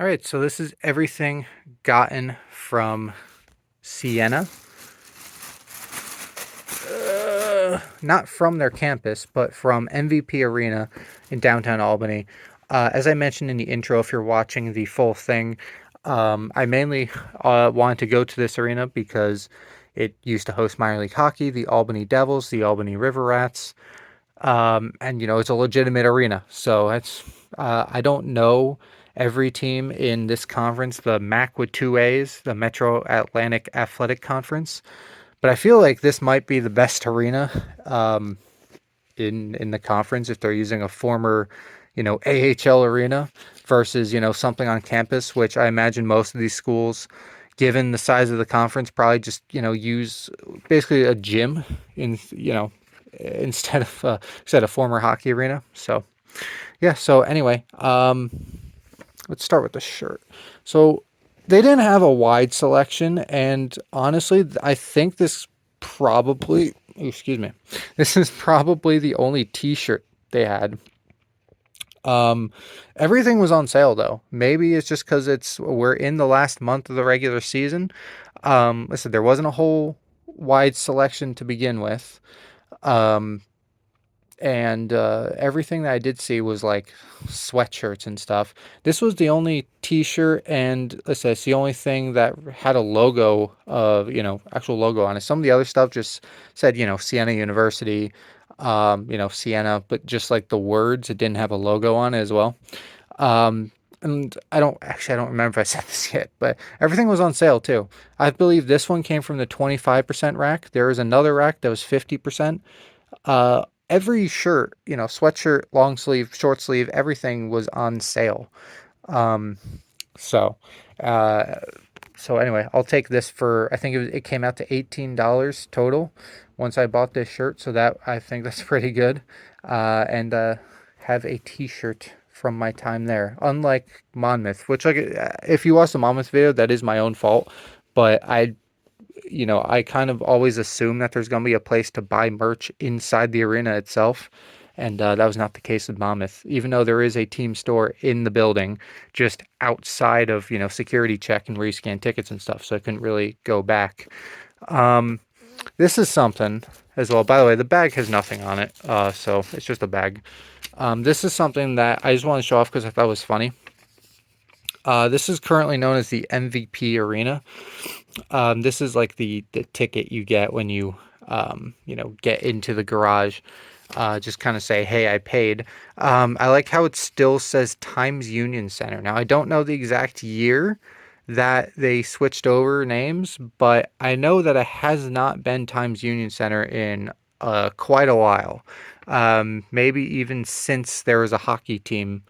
All right, so this is everything gotten from Siena. Not from their campus, but from MVP Arena in downtown Albany. As I mentioned in the intro, if you're watching the full thing, I mainly wanted to go to this arena because it used to host minor league hockey, the Albany Devils, the Albany River Rats, and it's a legitimate arena. So I don't know every team in this conference, the MAC with two A's, the Metro Atlantic Athletic Conference. But I feel like this might be the best arena in the conference if they're using a former, AHL arena versus something on campus, which I imagine most of these schools, given the size of the conference, probably just use basically a gym in instead of former hockey arena. So yeah. So anyway, let's start with the shirt. So they didn't have a wide selection, and honestly, I think excuse me, this is probably the only T-shirt they had. Um, Everything was on sale though. Maybe it's just because we're in the last month of the regular season. Listen, there wasn't a whole wide selection to begin with. Um, and everything that I did see was like sweatshirts and stuff. This was the only T-shirt, and let's say it's the only thing that had a logo of actual logo on it. Some of the other stuff just said Siena University, Siena, but just like the words, it didn't have a logo on it as well. And I don't remember if I said this yet, but everything was on sale too. I believe this one came from the 25% rack. There was another rack that was 50%. Every shirt, sweatshirt, long sleeve, short sleeve, everything was on sale. Um, so, uh, so anyway, I'll take this for, I think it came out to $18 total once I bought this shirt. So I think that's pretty good. And have a t-shirt from my time there. Unlike Monmouth, which like, if you watch the Monmouth video, that is my own fault. But I kind of always assume that there's going to be a place to buy merch inside the arena itself. And that was not the case with Monmouth, even though there is a team store in the building, just outside of, security check and where you scan tickets and stuff. So I couldn't really go back. Um, this is something as well. By the way, the bag has nothing on it. So it's just a bag. This is something that I just want to show off because I thought it was funny. This is currently known as the MVP Arena. This is like the ticket you get when get into the garage. Just kind of say, hey, I paid. I like how it still says Times Union Center. Now, I don't know the exact year that they switched over names, but I know that it has not been Times Union Center in quite a while. Maybe even since there was a hockey team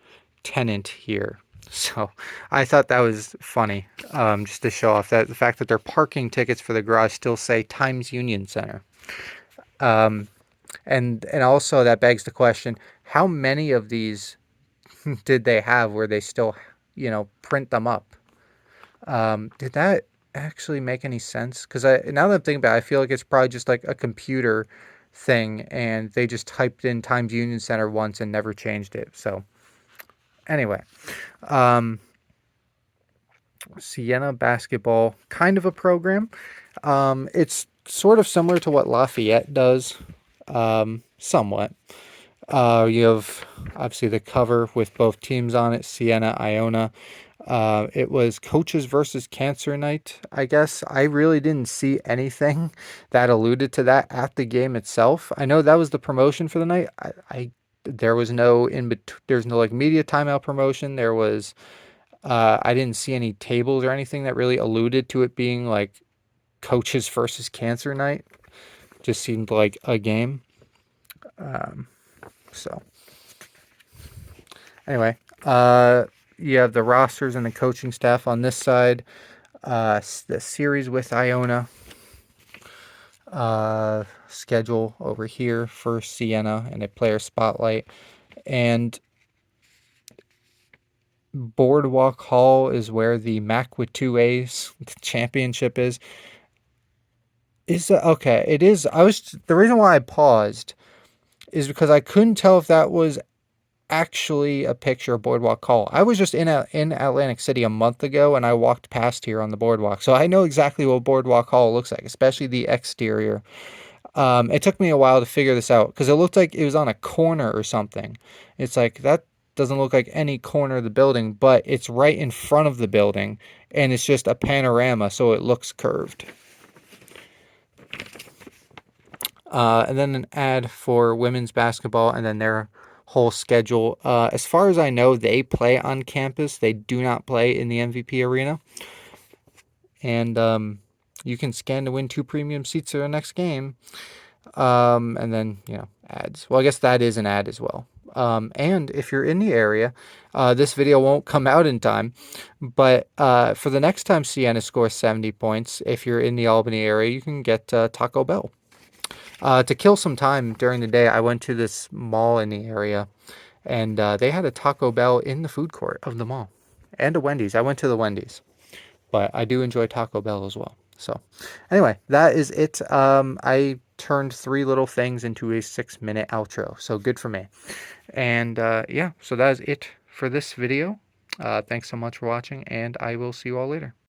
tenant here. So I thought that was funny, just to show off that the fact that their parking tickets for the garage still say Times Union Center. Um, and also that begs the question, how many of these did they have where they still, print them up? Did that actually make any sense? Because now that I'm thinking about it, I feel like it's probably just like a computer thing, and they just typed in Times Union Center once and never changed it. So anyway, um, Siena Basketball, kind of a program. It's sort of similar to what Lafayette does, somewhat. You have obviously the cover with both teams on it, Siena, Iona. It was coaches versus cancer night, I guess. I really didn't see anything that alluded to that at the game itself. I know that was the promotion for the night. There was no there's no like media timeout promotion. I didn't see any tables or anything that really alluded to it being like coaches versus cancer night. Just seemed like a game. Um, so anyway, you have the rosters and the coaching staff on this side. The series with Iona. Schedule over here for Siena and a player spotlight. And Boardwalk Hall is where the MAC with two A's championship is. Is that okay? It is. The reason why I paused is because I couldn't tell if that was actually a picture of Boardwalk Hall. I was just in Atlantic City a month ago, and I walked past here on the boardwalk, so I know exactly what Boardwalk Hall looks like, especially the exterior. It took me a while to figure this out because it looked like it was on a corner or something. It's like that doesn't look like any corner of the building, but it's right in front of the building, and it's just a panorama, so it looks curved. And then an ad for women's basketball, and then their whole schedule. As far as I know, they play on campus. They do not play in the MVP arena. And you can scan to win 2 premium seats to the next game. And then, ads. Well, I guess that is an ad as well. And if you're in the area, this video won't come out in time, but for the next time Siena scores 70 points, if you're in the Albany area, you can get Taco Bell. To kill some time during the day, I went to this mall in the area, and they had a Taco Bell in the food court of the mall, and a Wendy's. I went to the Wendy's, but I do enjoy Taco Bell as well. So, anyway, that is it. I turned 3 little things into a 6-minute outro, so good for me. And yeah, so that is it for this video. Thanks so much for watching, and I will see you all later.